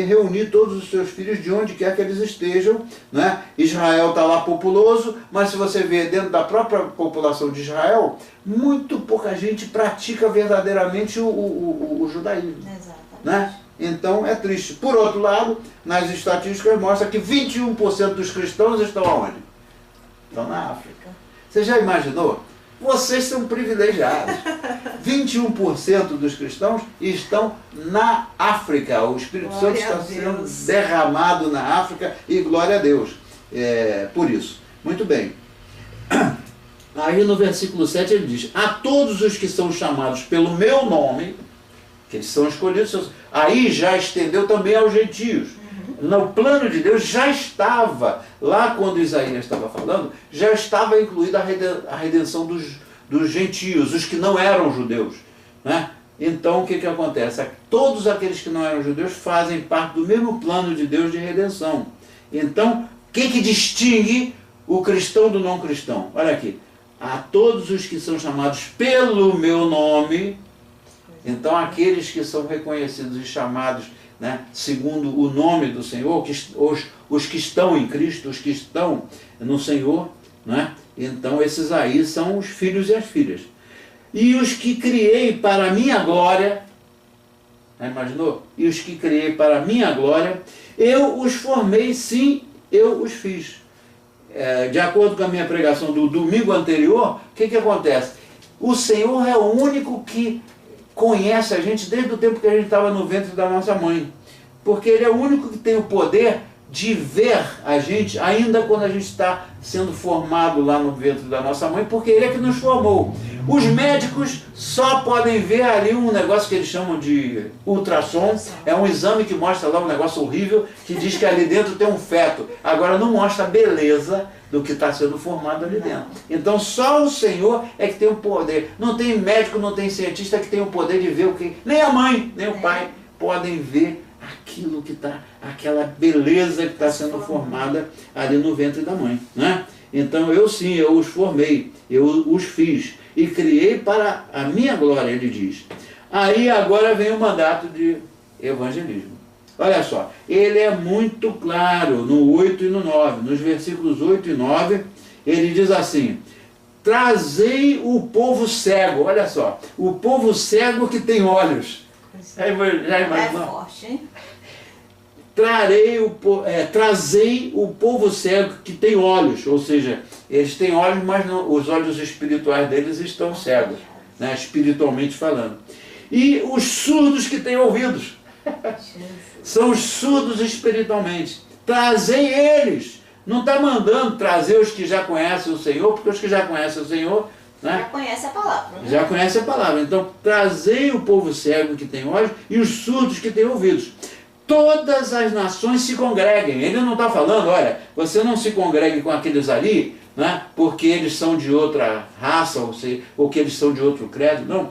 [SPEAKER 1] reunir todos os seus filhos de onde quer que eles estejam. Né? Israel está lá populoso, mas se você ver dentro da própria população de Israel, muito pouca gente pratica verdadeiramente o judaísmo.
[SPEAKER 2] Exatamente.
[SPEAKER 1] Né? Então é triste. Por outro lado, nas estatísticas mostra que 21% dos cristãos estão aonde? Estão na África. Você já imaginou? Vocês são privilegiados. 21% dos cristãos estão na África. O Espírito Santo está sendo derramado na África e glória a Deus. Por isso. Muito bem. Aí no versículo 7 ele diz, a todos os que são chamados pelo meu nome, que eles são escolhidos, aí já estendeu também aos gentios. No plano de Deus já estava, lá quando Isaías estava falando, já estava incluída a redenção dos gentios, os que não eram judeus. Né? Então o que acontece? Todos aqueles que não eram judeus fazem parte do mesmo plano de Deus de redenção. Então, o que distingue o cristão do não cristão? Olha aqui, a todos os que são chamados pelo meu nome, então aqueles que são reconhecidos e chamados, né, segundo o nome do Senhor, os que estão em Cristo, os que estão no Senhor, né? Então esses aí são os filhos e as filhas. E os que criei para a minha glória, né, imaginou? E os que criei para a minha glória, eu os formei, sim, eu os fiz. De acordo com a minha pregação do domingo anterior, o que acontece? O Senhor é o único que conhece a gente desde o tempo que a gente estava no ventre da nossa mãe. Porque Ele é o único que tem o poder de ver a gente, ainda quando a gente está sendo formado lá no ventre da nossa mãe, porque Ele é que nos formou. Os médicos só podem ver ali um negócio que eles chamam de ultrassom, é um exame que mostra lá um negócio horrível, que diz que ali dentro tem um feto. Agora não mostra a beleza do que está sendo formado ali dentro. Então só o Senhor é que tem o poder. Não tem médico, não tem cientista que tem o poder de ver o que... Nem a mãe, nem o pai podem ver aquilo que está, aquela beleza que está sendo formada ali no ventre da mãe. Né? Então eu sim, eu os formei, eu os fiz e criei para a minha glória, ele diz. Aí agora vem o mandato de evangelismo. Olha só, ele é muito claro no 8 e no 9, nos versículos 8 e 9, ele diz assim, trazei o povo cego, olha só, o povo cego que tem olhos.
[SPEAKER 2] Já
[SPEAKER 3] É
[SPEAKER 2] imaginou?
[SPEAKER 3] forte, hein? Trazei o povo cego que tem olhos, ou seja, eles têm olhos, mas não, os olhos espirituais deles estão cegos, né, espiritualmente falando. E os surdos que têm ouvidos, são os surdos espiritualmente. Trazei eles, não está mandando trazer os que já conhecem o Senhor, porque os que já conhecem o Senhor, né,
[SPEAKER 2] Já conhece a palavra. Né?
[SPEAKER 3] já conhece a palavra. Então, trazei o povo cego que tem olhos e os surdos que têm ouvidos. Todas as nações se congreguem. Ele não está falando, olha, você não se congregue com aqueles ali, né, porque eles são de outra raça, ou que eles são de outro credo. Não.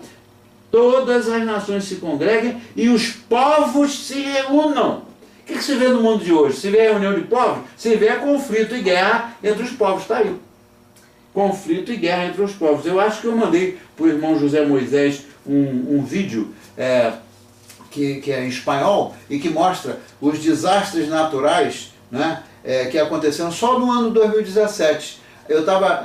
[SPEAKER 3] Todas as nações se congreguem e os povos se reúnam. O que se vê no mundo de hoje? Se vê reunião de povos, se vê conflito e guerra entre os povos. Está aí. Conflito e guerra entre os povos. Eu acho que eu mandei para o irmão José Moisés um vídeo que é em espanhol e que mostra os desastres naturais, né, que aconteceram só no ano 2017.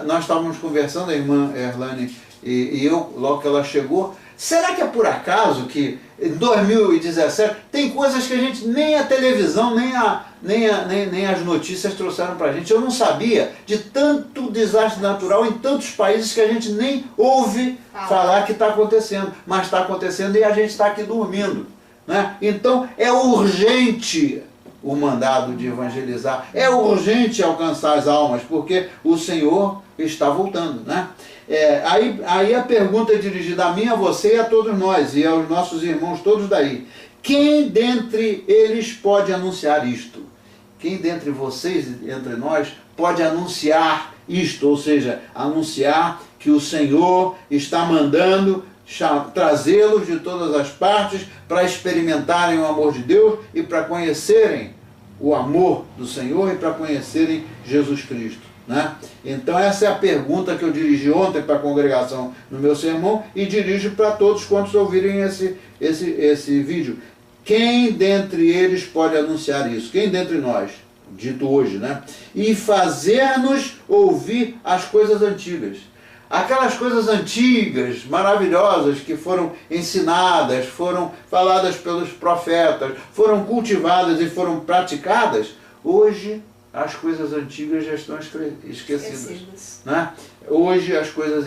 [SPEAKER 3] Nós estávamos conversando, a irmã Erlane e eu, logo que ela chegou. Será que é por acaso que em 2017 tem coisas que a gente nem a televisão, nem as notícias trouxeram para a gente? Eu não sabia de tanto desastre natural em tantos países que a gente nem ouve falar que está acontecendo, mas está acontecendo e a gente está aqui dormindo, né? Então é urgente o mandado de evangelizar, é urgente alcançar as almas, porque o Senhor está voltando, né? Aí a pergunta é dirigida a mim, a você e a todos nós, e aos nossos irmãos todos daí. Quem dentre eles pode anunciar isto? Quem dentre vocês, entre nós, pode anunciar isto? Ou seja, anunciar que o Senhor está mandando trazê-los de todas as partes para experimentarem o amor de Deus e para conhecerem o amor do Senhor e para conhecerem Jesus Cristo, né? Então essa é a pergunta que eu dirigi ontem para a congregação no meu sermão e dirijo para todos quantos ouvirem esse vídeo. Quem dentre eles pode anunciar isso? Quem dentre nós? Dito hoje, né? E fazer-nos ouvir as coisas antigas. Aquelas coisas antigas, maravilhosas, que foram ensinadas, foram faladas pelos profetas, foram cultivadas e foram praticadas, hoje as coisas antigas já estão esquecidas. Né? Hoje as coisas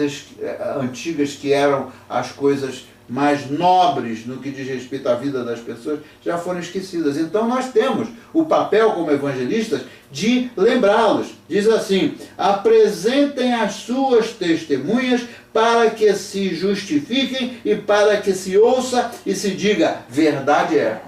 [SPEAKER 3] antigas, que eram as coisas mais nobres no que diz respeito à vida das pessoas, já foram esquecidas. Então nós temos o papel como evangelistas de lembrá-los. Diz assim: apresentem as suas testemunhas para que se justifiquem e para que se ouça e se diga, verdade é.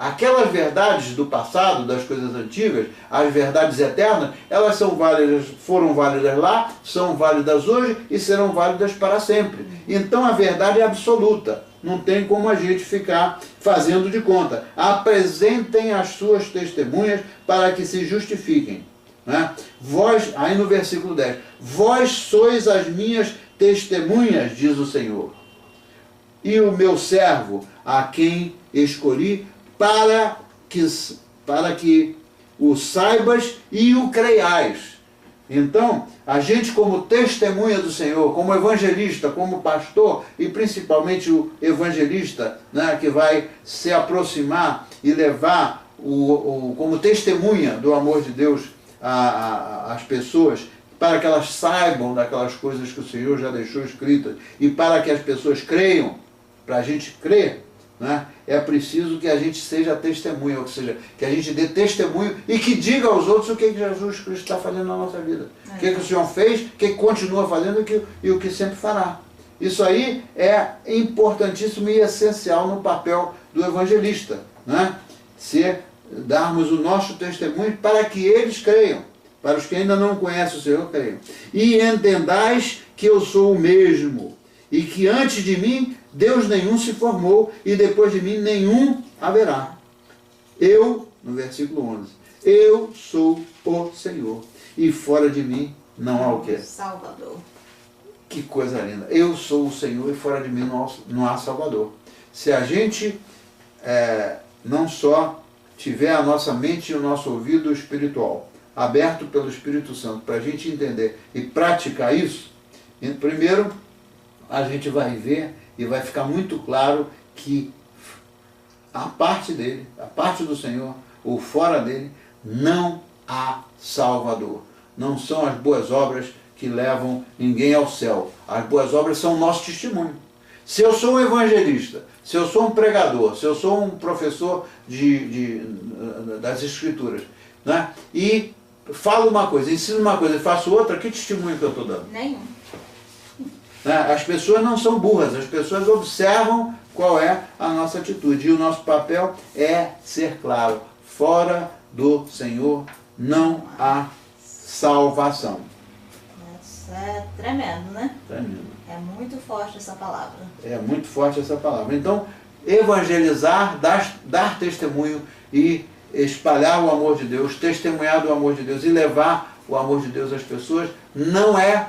[SPEAKER 3] Aquelas verdades do passado, das coisas antigas, as verdades eternas, elas são válidas, foram válidas lá, são válidas hoje e serão válidas para sempre. Então a verdade é absoluta. Não tem como a gente ficar fazendo de conta. Apresentem as suas testemunhas para que se justifiquem. Né? Vós, aí no versículo 10, vós sois as minhas testemunhas, diz o Senhor, e o meu servo, a quem escolhi, para que o saibas e o creiais. Então, a gente como testemunha do Senhor, como evangelista, como pastor, e principalmente o evangelista, né, que vai se aproximar e levar como testemunha do amor de Deus às pessoas, para que elas saibam daquelas coisas que o Senhor já deixou escritas, e para que as pessoas creiam, para a gente crer, né, é preciso que a gente seja testemunha, ou seja, que a gente dê testemunho e que diga aos outros o que Jesus Cristo está fazendo na nossa vida. O que o Senhor fez, o que continua fazendo e o que sempre fará. Isso aí é importantíssimo e essencial no papel do evangelista, né? Darmos o nosso testemunho para que eles creiam, para os que ainda não conhecem o Senhor, creiam. E entendais que eu sou o mesmo, e que antes de mim Deus nenhum se formou, e depois de mim nenhum haverá. Eu, no versículo 11, eu sou o Senhor, e fora de mim não há o quê?
[SPEAKER 2] Salvador.
[SPEAKER 3] Que coisa linda. Eu sou o Senhor e fora de mim não há Salvador. Se a gente não só tiver a nossa mente e o nosso ouvido espiritual aberto pelo Espírito Santo para a gente entender e praticar isso, primeiro a gente vai ver e vai ficar muito claro que
[SPEAKER 1] a parte dele, a parte do Senhor, ou fora dele, não há Salvador. Não são as boas obras que levam ninguém ao céu. As boas obras são o nosso testemunho. Se eu sou um evangelista, se eu sou um pregador, se eu sou um professor das Escrituras, né, e falo uma coisa, ensino uma coisa e faço outra, que testemunho que eu estou dando?
[SPEAKER 2] Nenhum.
[SPEAKER 1] Né? As pessoas não são burras, as pessoas observam qual é a nossa atitude. E o nosso papel é ser claro. Fora do Senhor não há salvação.
[SPEAKER 2] Isso é tremendo, né?
[SPEAKER 1] Tremendo.
[SPEAKER 2] É muito forte essa palavra.
[SPEAKER 1] É muito forte essa palavra. Então, evangelizar, dar testemunho e espalhar o amor de Deus, testemunhar do amor de Deus e levar o amor de Deus às pessoas, não é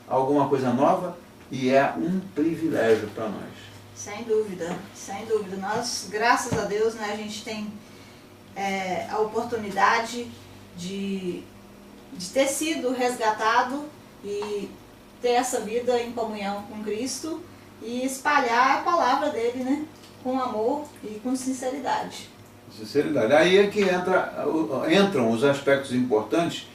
[SPEAKER 1] alguma coisa nova e é um privilégio para nós.
[SPEAKER 2] Sem dúvida, sem dúvida. Nós, graças a Deus, né, a gente tem a oportunidade de ter sido resgatado e ter essa vida em comunhão com Cristo e espalhar a palavra dele, né, com amor e com sinceridade.
[SPEAKER 1] Sinceridade. Aí é que entram os aspectos importantes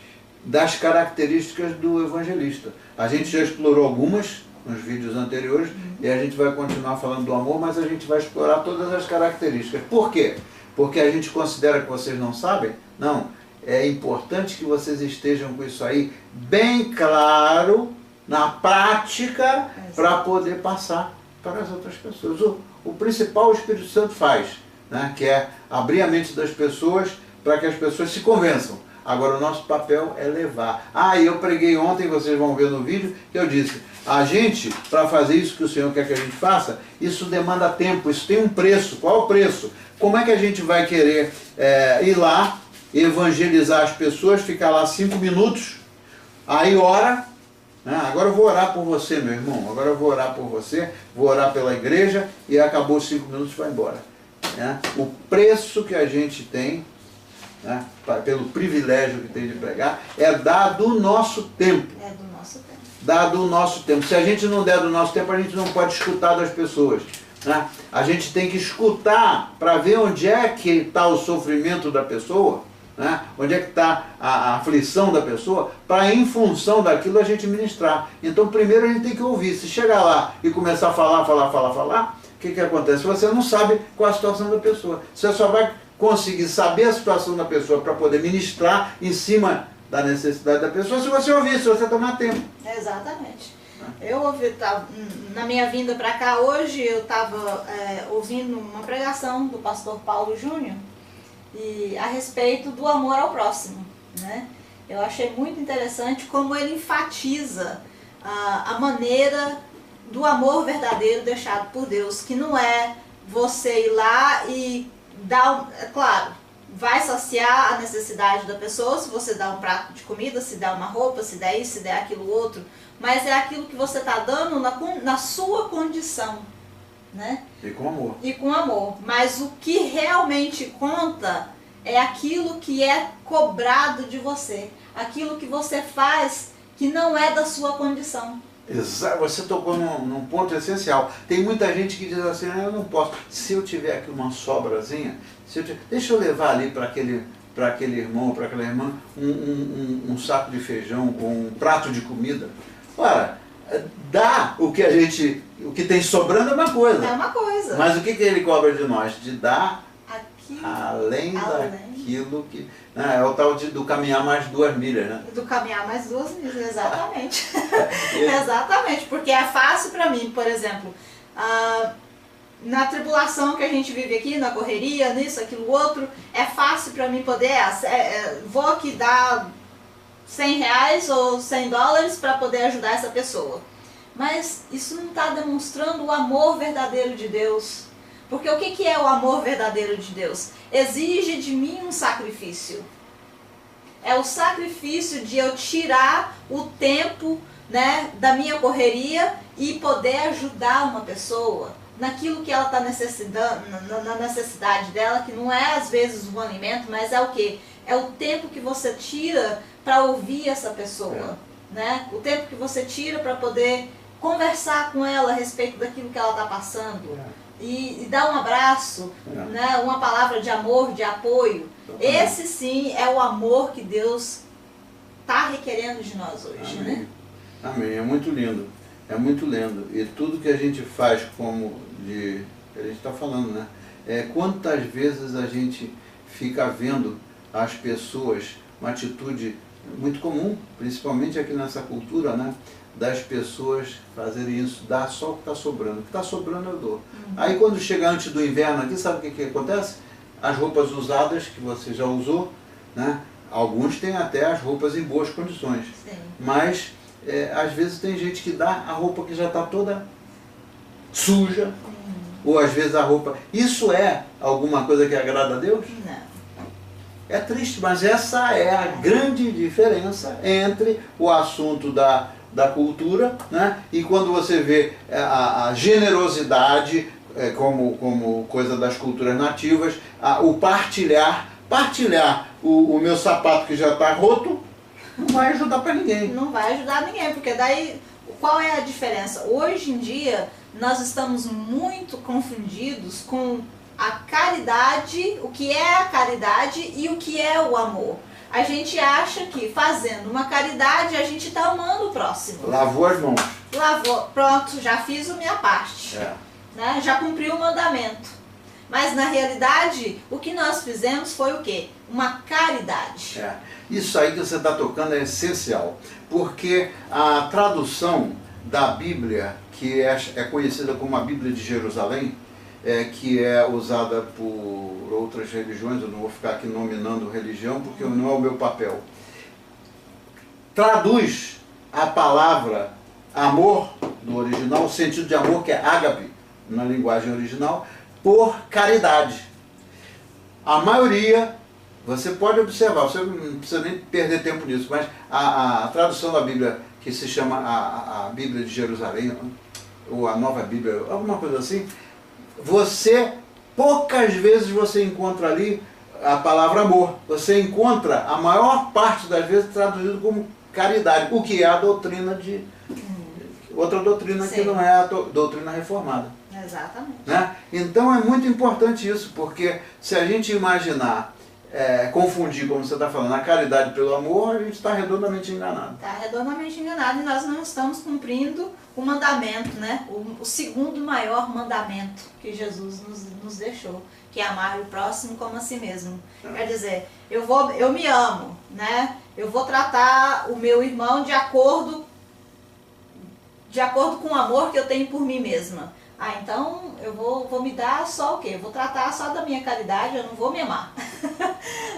[SPEAKER 1] das características do evangelista. A gente já explorou algumas nos vídeos anteriores e a gente vai continuar falando do amor, mas a gente vai explorar todas as características. Por quê? Porque a gente considera que vocês não sabem? Não. É importante que vocês estejam com isso aí bem claro, na prática, para poder passar para as outras pessoas. O principal o Espírito Santo faz, né, que é abrir a mente das pessoas para que as pessoas se convençam. Agora o nosso papel é levar. E eu preguei ontem, vocês vão ver no vídeo, que eu disse, a gente, para fazer isso que o Senhor quer que a gente faça, isso demanda tempo, isso tem um preço. Qual é o preço? Como é que a gente vai querer ir lá, evangelizar as pessoas, ficar lá 5 minutos, aí ora, né? Agora eu vou orar por você, meu irmão, agora eu vou orar por você, vou orar pela igreja, e acabou os 5 minutos e vai embora. Né? O preço que a gente tem, né, pelo privilégio que tem de pregar, é dar do nosso tempo.
[SPEAKER 2] É do nosso tempo.
[SPEAKER 1] Dar do nosso tempo. Se a gente não der do nosso tempo, a gente não pode escutar das pessoas. Né? A gente tem que escutar para ver onde é que está o sofrimento da pessoa, né? Onde é que está a aflição da pessoa, para em função daquilo a gente ministrar. Então primeiro a gente tem que ouvir. Se chegar lá e começar a falar, o que acontece? Você não sabe qual a situação da pessoa. Você só vai conseguir saber a situação da pessoa para poder ministrar em cima da necessidade da pessoa se você ouvir, se você tomar tempo.
[SPEAKER 2] Exatamente. Eu ouvi, na minha vinda para cá hoje, eu estava ouvindo uma pregação do pastor Paulo Júnior e a respeito do amor ao próximo, né? Eu achei muito interessante como ele enfatiza a maneira do amor verdadeiro deixado por Deus, que não é você ir lá e dar, claro, vai saciar a necessidade da pessoa, se você dá um prato de comida, se der uma roupa, se der isso, se der aquilo outro, mas é aquilo que você está dando na sua condição, né?
[SPEAKER 1] E com amor.
[SPEAKER 2] E com amor. Mas o que realmente conta é aquilo que é cobrado de você, aquilo que você faz que não é da sua condição.
[SPEAKER 1] Exato, você tocou num ponto essencial. Tem muita gente que diz assim, eu não posso, se eu tiver aqui uma sobrazinha, deixa eu levar ali para aquele irmão, para aquela irmã, um saco de feijão com um prato de comida. Ora, dar o que tem sobrando é uma coisa.
[SPEAKER 2] É uma coisa.
[SPEAKER 1] Mas o que ele cobra de nós? De dar além
[SPEAKER 2] além
[SPEAKER 1] daquilo que... é o tal do caminhar mais 2 milhas, né?
[SPEAKER 2] Do caminhar mais 2 milhas, exatamente. Exatamente, porque é fácil para mim, por exemplo, na tribulação que a gente vive aqui, na correria, nisso, aquilo, outro, é fácil para mim poder, vou aqui dar R$100 ou $100 para poder ajudar essa pessoa. Mas isso não está demonstrando o amor verdadeiro de Deus. Porque o que é o amor verdadeiro de Deus? Exige de mim um sacrifício. É o sacrifício de eu tirar o tempo, né, da minha correria e poder ajudar uma pessoa naquilo que ela está necessitando, na necessidade dela, que não é às vezes um alimento, mas é o quê? É o tempo que você tira para ouvir essa pessoa, né? O tempo que você tira para poder conversar com ela a respeito daquilo que ela está passando. E dar um abraço, né? Uma palavra de amor, de apoio. Esse sim é o amor que Deus está requerendo de nós hoje.
[SPEAKER 1] Amém.
[SPEAKER 2] Né?
[SPEAKER 1] Amém. É muito lindo. É muito lindo. E tudo que a gente faz como de... a gente está falando, né? Quantas vezes a gente fica vendo as pessoas, uma atitude muito comum, principalmente aqui nessa cultura, né? Das pessoas fazerem isso, dá só o que está sobrando. O que está sobrando eu dou. Aí quando chega antes do inverno aqui, sabe o que acontece? As roupas usadas, que você já usou, né? Alguns têm até as roupas em boas condições.
[SPEAKER 2] Sim.
[SPEAKER 1] Mas, às vezes tem gente que dá a roupa que já está toda suja, ou às vezes a roupa... Isso é alguma coisa que agrada a Deus?
[SPEAKER 2] Não.
[SPEAKER 1] É triste, mas essa é a grande diferença entre o assunto da cultura, né? E quando você vê a generosidade como coisa das culturas nativas, o partilhar o meu sapato que já está roto, não vai ajudar para ninguém.
[SPEAKER 2] Não vai ajudar ninguém, porque daí qual é a diferença? Hoje em dia nós estamos muito confundidos com a caridade, o que é a caridade e o que é o amor. A gente acha que fazendo uma caridade a gente está amando o próximo.
[SPEAKER 1] Lavou as mãos.
[SPEAKER 2] Lavou, pronto, já fiz a minha parte. Né? Já cumpri o mandamento. Mas na realidade, o que nós fizemos foi o quê? Uma caridade.
[SPEAKER 1] Isso aí que você está tocando é essencial. Porque a tradução da Bíblia, que é conhecida como a Bíblia de Jerusalém, que é usada por outras religiões, eu não vou ficar aqui nominando religião, porque não é o meu papel. Traduz a palavra amor, do original, o sentido de amor, que é ágape, na linguagem original, por caridade. A maioria, você pode observar, você não precisa nem perder tempo nisso, mas a tradução da Bíblia, que se chama a Bíblia de Jerusalém, ou a Nova Bíblia, alguma coisa assim, poucas vezes você encontra ali a palavra amor. Você encontra, a maior parte das vezes, traduzido como caridade, o que é a doutrina de... outra doutrina que não é a doutrina reformada.
[SPEAKER 2] Exatamente.
[SPEAKER 1] Né? Então é muito importante isso, porque se a gente imaginar, confundir, como você está falando, a caridade pelo amor, a gente está redondamente enganado.
[SPEAKER 2] Está redondamente enganado e nós não estamos cumprindo o mandamento, né? O segundo maior mandamento que Jesus nos deixou, que é amar o próximo como a si mesmo. Quer dizer, eu me amo, né? Eu vou tratar o meu irmão de acordo com o amor que eu tenho por mim mesma. Então eu vou me dar só o quê? Eu vou tratar só da minha caridade, eu não vou me amar.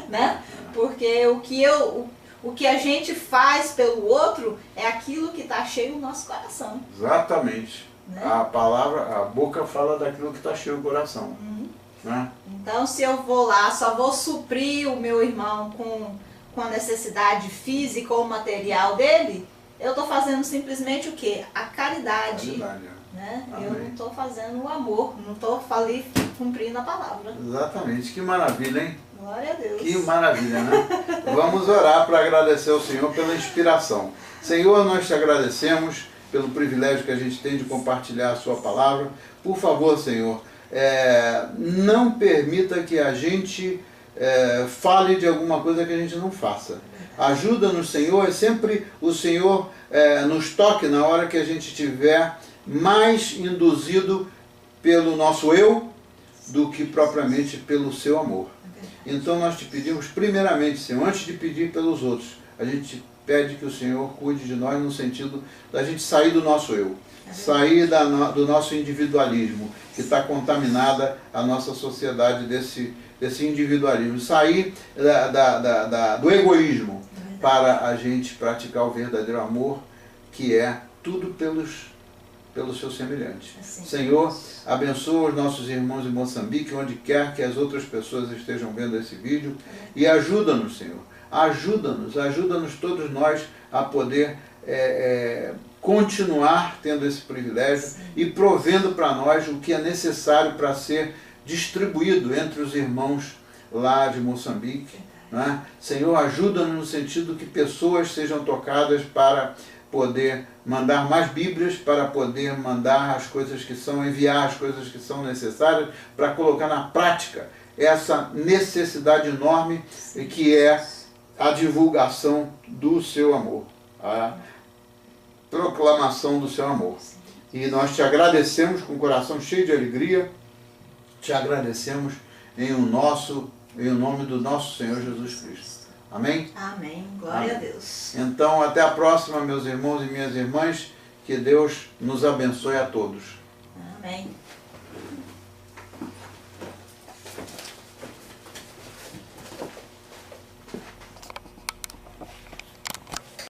[SPEAKER 2] Né? Porque o que a gente faz pelo outro é aquilo que está cheio no nosso coração.
[SPEAKER 1] Exatamente.
[SPEAKER 2] Né?
[SPEAKER 1] A boca fala daquilo que está cheio no coração. Né?
[SPEAKER 2] Então se eu vou lá, só vou suprir o meu irmão com a necessidade física ou material dele, eu estou fazendo simplesmente o quê? A caridade. Né? Eu não estou fazendo o amor, não estou ali cumprindo a palavra.
[SPEAKER 1] Exatamente, que maravilha, hein?
[SPEAKER 2] Glória a Deus.
[SPEAKER 1] Que maravilha, né? Vamos orar para agradecer ao Senhor pela inspiração. Senhor, nós te agradecemos pelo privilégio que a gente tem de compartilhar a sua palavra. Por favor, Senhor, não permita que a gente fale de alguma coisa que a gente não faça. Ajuda-nos, Senhor, e sempre o Senhor nos toque na hora que a gente estiver mais induzido pelo nosso eu do que propriamente pelo seu amor. Então nós te pedimos primeiramente, Senhor, antes de pedir pelos outros, a gente pede que o Senhor cuide de nós no sentido da gente sair do nosso eu, sair do nosso individualismo, que está contaminada a nossa sociedade desse individualismo, sair do egoísmo para a gente praticar o verdadeiro amor, que é tudo pelo seu semelhante.
[SPEAKER 2] Assim.
[SPEAKER 1] Senhor, abençoa os nossos irmãos em Moçambique, onde quer que as outras pessoas estejam vendo esse vídeo, e ajuda-nos, Senhor, ajuda-nos todos nós a poder continuar tendo esse privilégio. Sim. E provendo para nós o que é necessário para ser distribuído entre os irmãos lá de Moçambique. Né? Senhor, ajuda-nos no sentido que pessoas sejam tocadas para poder mandar mais Bíblias, para poder mandar as coisas que são, enviar as coisas que são necessárias, para colocar na prática essa necessidade enorme que é a divulgação do seu amor, a proclamação do seu amor. E nós te agradecemos com o coração cheio de alegria, te agradecemos em o nome do nosso Senhor Jesus Cristo. Amém?
[SPEAKER 2] Amém. Glória
[SPEAKER 1] Amém.
[SPEAKER 2] a Deus.
[SPEAKER 1] Então, até a próxima, meus irmãos e minhas irmãs. Que Deus nos abençoe a todos.
[SPEAKER 2] Amém.